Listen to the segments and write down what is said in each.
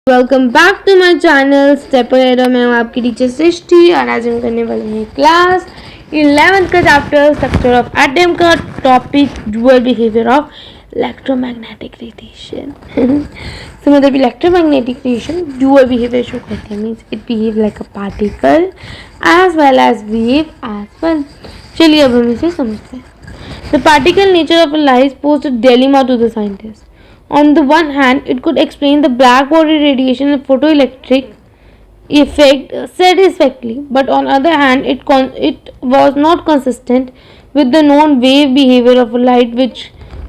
Welcome back to my channel step ahead. मैं हूँ आपकी टीचर सृष्टि और आज हम करने वाले हैं क्लास 11th का चैप्टर स्ट्रक्चर ऑफ एटम का topic dual behaviour of electromagnetic radiation. So मतलब electromagnetic radiation dual behaviour show करते हैं, means it behave like a particle as well as wave as well. चलिए अब हम इसे समझते हैं। The particle nature of light posed a dilemma to the scientist. On the one hand, it could explain the black body radiation and photoelectric effect satisfactorily, but on the other hand, it was not consistent with the known wave behavior of light, which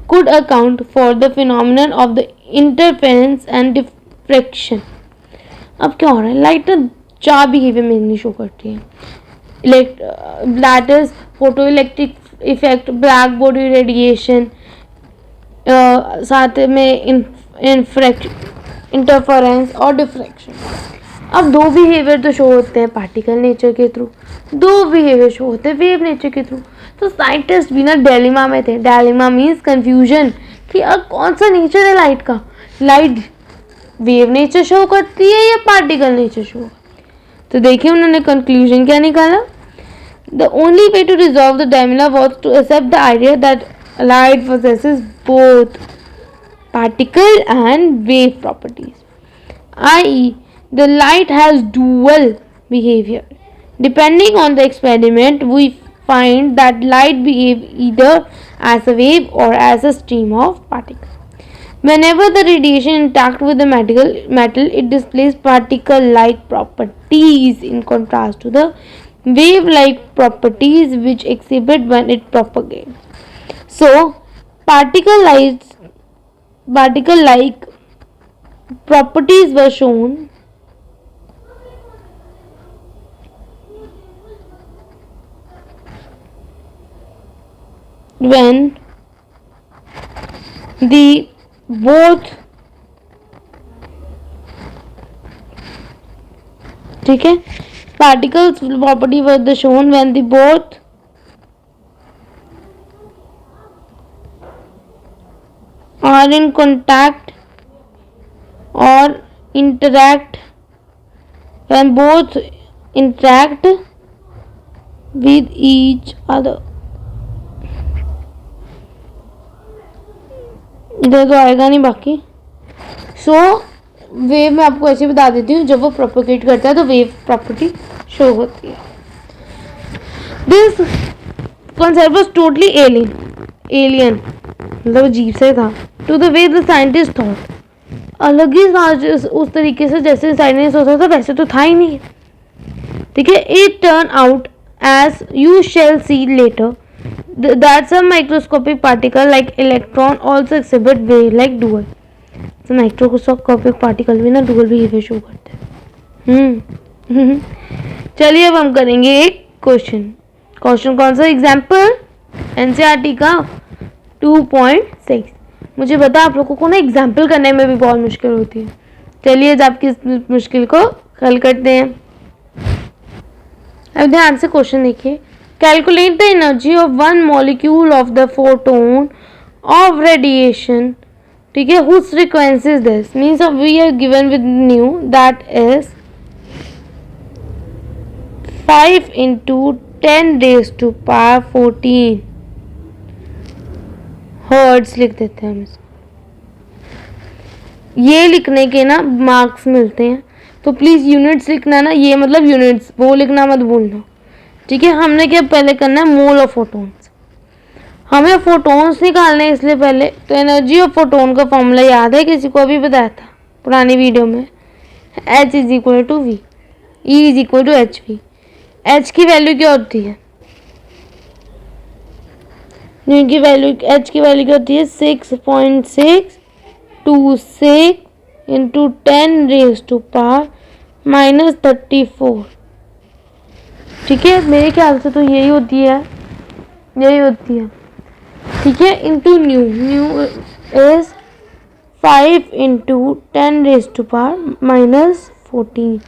could account for the phenomenon of the interference and diffraction. अब क्या हो रहा है? Light ना चार behaviour mainly show करती है. That is photoelectric effect, black body radiation, साथ में इंटरफेरेंस और डिफ्रैक्शन. अब दो बिहेवियर तो शो होते हैं पार्टिकल नेचर के थ्रू, दो बिहेवियर शो होते हैं वेव नेचर के थ्रू. तो साइंटिस्ट भी ना डेलिमा में थे. डेलिमा मीन्स कंफ्यूजन कि अब कौन सा नेचर है लाइट का. लाइट वेव नेचर शो करती है या पार्टिकल नेचर शो. तो देखिए उन्होंने कंक्लूजन क्या निकाला. The only way to resolve the dilemma was to accept the idea that light possesses both particle and wave properties, i.e. the light has dual behavior. Depending on the experiment, we find that light behaves either as a wave or as a stream of particles. Whenever the radiation interacts with the metal, it displays particle-like properties in contrast to the wave-like properties which exhibit when it propagates. So, particle-like properties were shown when the both particles property were shown when the both are in contact or interact, when both interact with each other. इधर तो आएगा नहीं बाकी. सो wave में आपको ऐसे बता देती हूँ, जब वो प्रोपोगेट करता है तो वेव प्रॉपर्टी शो होती है. This concept was totally alien मतलब अजीब से था. To the way the scientist thought, अलग ही उस तरीके से जैसे साइंटिस्ट सोचा था वैसे तो था ही नहीं. ठीक है. It turn out as you shall see later that some microscopic particle like electron also exhibit wave like dual. तो माइक्रोस्कोपिक पार्टिकल भी ना डुअल बिहेवियर शो करते हैं. चलिए अब हम करेंगे एक क्वेश्चन कौन सा. एग्जाम्पल एनसीईआरटी का 2.6. मुझे पता आप लोगों को ना एग्जाम्पल करने में भी बहुत मुश्किल होती है. चलिए आज आपकी इस मुश्किल को हल करते हैं. अब ध्यान से क्वेश्चन देखिए. Calculate the energy of one molecule of the photon of radiation. ठीक है. Whose frequency is this. Means we are given with nu that is 5 into 10 raised to power 14 hertz लिख देते हैं हम इसको. ये लिखने के ना मार्क्स मिलते हैं, तो प्लीज़ यूनिट्स लिखना ना. ये मतलब यूनिट्स वो लिखना मत भूलना. ठीक है. हमने क्या पहले करना है, मोल ऑफ फोटोन्स. हमें फोटोन्स निकालने हैं, इसलिए पहले तो एनर्जी ऑफ फोटोन का फॉर्मूला याद है, किसी को अभी बताया था पुरानी वीडियो में. H is equal to v, E is equal to h v. H की वैल्यू क्या होती है, H की वैल्यू क्या होती है 6.626 इंटू 10 रेज टू पावर -34. ठीक है. मेरे ख्याल से तो यही होती है. ठीक है. Into nu is 5 into 10 raise to power -14.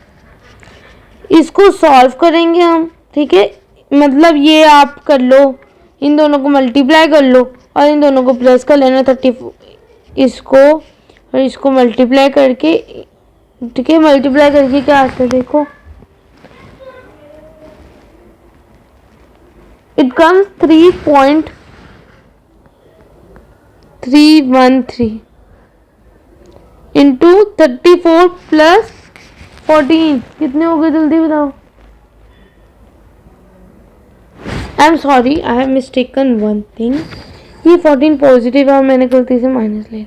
इसको सॉल्व करेंगे हम. ठीक है. मतलब ये आप कर लो, इन दोनों को मल्टीप्लाई कर लो और इन दोनों को प्लस कर लेना. 34 इसको और इसको मल्टीप्लाई करके ठीक है, मल्टीप्लाई करके क्या आता है देखो, इट कम्स 3.313 इंटू 34 प्लस 14 कितने हो गए जल्दी बताओ। I am sorry, I have mistaken one thing, ये 14 पॉजिटिव है और मैंने गलती से माइनस ले,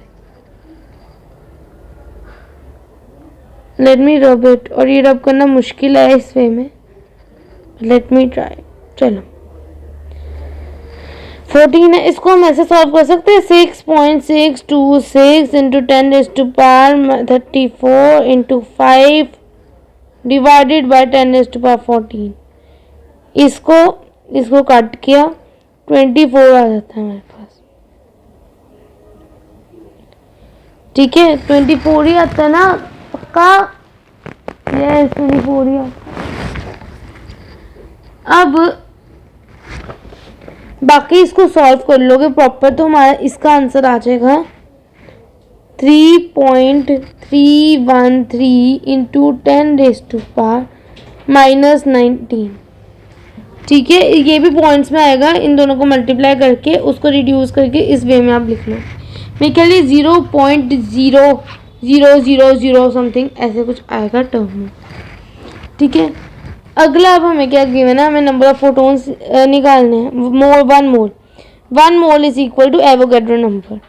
लेट मी रब इट, और ये रब करना मुश्किल है इस वे में, लेट मी ट्राई। चलो 14 है, इसको हम ऐसे सॉल्व कर सकते हैं 6.626 इंटू 10⁻34 इंटू 5 डिवाइडेड बाई 10⁻14। इसको काट किया 24 आ जाता है हमारे पास। ठीक है, 24 ही आता है ना पक्का, यस 24 ही आता है। अब बाकी इसको सॉल्व कर लोगे प्रॉपर तो हमारा इसका आंसर आ जाएगा 3.313 इंटू 10⁻⁻19। ठीक है, ये भी पॉइंट्स में आएगा, इन दोनों को मल्टीप्लाई करके उसको रिड्यूस करके इस वे में आप लिख लो। मैं कह ली 0.0000 समथिंग ऐसे कुछ आएगा टर्म में। ठीक है, अगला अब हमें क्या गिवन है, हमें नंबर ऑफ फोटोन्स निकालने हैं। One mole is equal to Avogadro number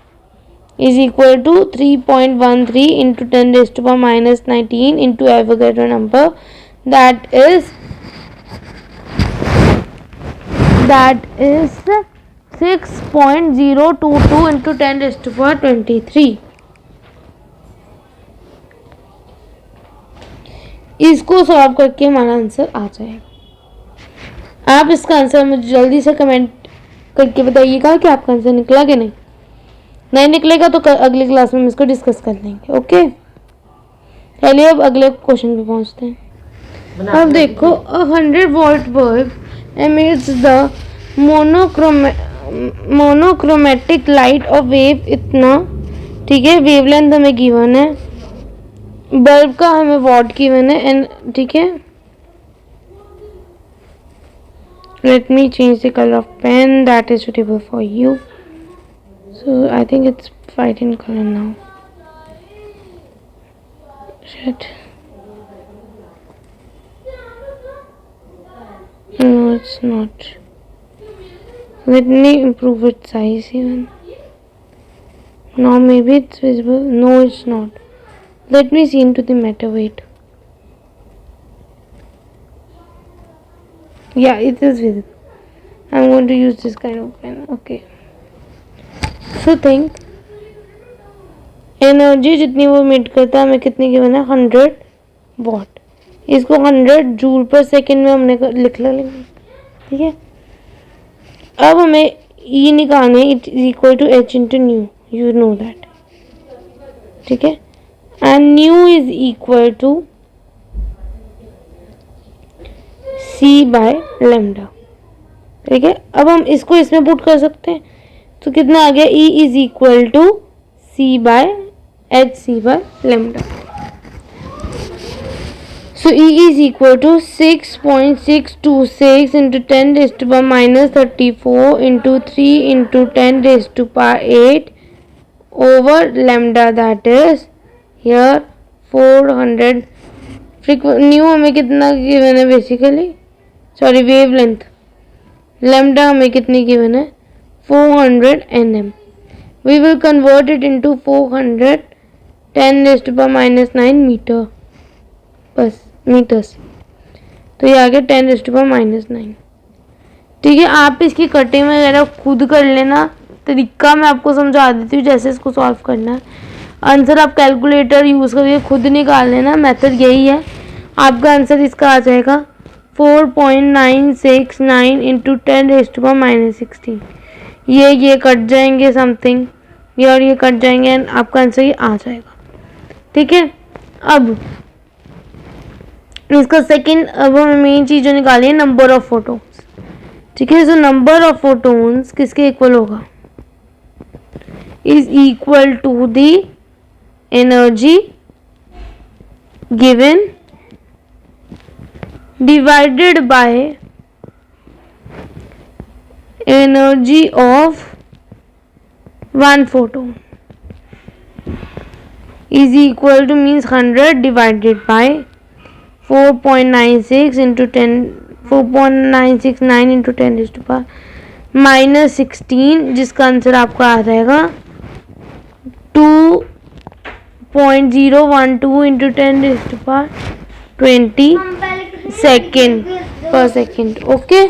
is equal to 3.13 into 10⁻⁻19 into Avogadro number that is 6.022 into 10⁻23। इसको सॉल्व करके हमारा आंसर आ जाएगा। आप इसका आंसर मुझे जल्दी से कमेंट करके बताइएगा कि आपका आंसर निकला कि नहीं निकलेगा तो अगली क्लास में हम इसको डिस्कस कर लेंगे। ओके, चलिए अब अगले क्वेश्चन पे पहुंचते हैं। अब देखो, 100 volt bulb emits the monochromatic light और वेव इतना। ठीक है, वेवलेंथ हमें गिवन है, बल्ब का हमें वॉट गिवन है एंड ठीक है, let me change the color of pen that is suitable for you. So I think it's white in color now. Shit. No, it's not. Let me improve its size even. Now maybe it's visible. No, it's not. Let me see into the matter. Wait. Yeah, it is visible. I'm going to use this kind of pen. Okay. So think. Energy जितनी वो emit करता है हमें कितनी given है 100 what. इसको 100 joule पर second में हमने लिख लेंगे। ठीक है, अब हमें ई निकालने, it is equal to h into nu, you know that. ठीक है, and nu is equal to c by lambda. ठीक है, अब हम इसको इसमें पुट कर सकते हैं तो कितना आ गया, E is equal to c by h c by lambda. So E is equal to 6.626 into 10⁻⁻34 into 3 into 10⁸ over lambda, that is here 400। New हमें कितना गिवन है बेसिकली, सॉरी वेवलेंथ, लैम्डा हमें कितनी गिवन है 400 nm। We will convert it into 400 10⁻⁹ metre, बस metres, तो ये आ गया 10⁻⁹। ठीक है, आप इसकी कटिंग वगैरह खुद कर लेना, तरीका मैं आपको समझा देती हूँ जैसे इसको सॉल्व करना है। आंसर आप कैलकुलेटर यूज़ करके खुद निकाल लेना, मेथड यही है। आपका आंसर इसका आ जाएगा 4.969 इंटू 10⁻⁻16। ये कट जाएंगे समथिंग, ये और ये कट जाएंगे एंड आपका आंसर ये आ जाएगा। ठीक है, अब इसका सेकंड, अब हमें मेन चीज जो निकाली है नंबर ऑफ फोटोन्स। ठीक है, सो नंबर ऑफ फोटोन्स किसके इक्वल होगा, is equal to the energy given divided by energy of one photon is equal to means 100 divided by 4.96 into 10 4.969 into 10 raised to power minus 16, जिसका answer आपका आ जाएगा 2.012 into 10 raised to power 20 second पर second. Okay.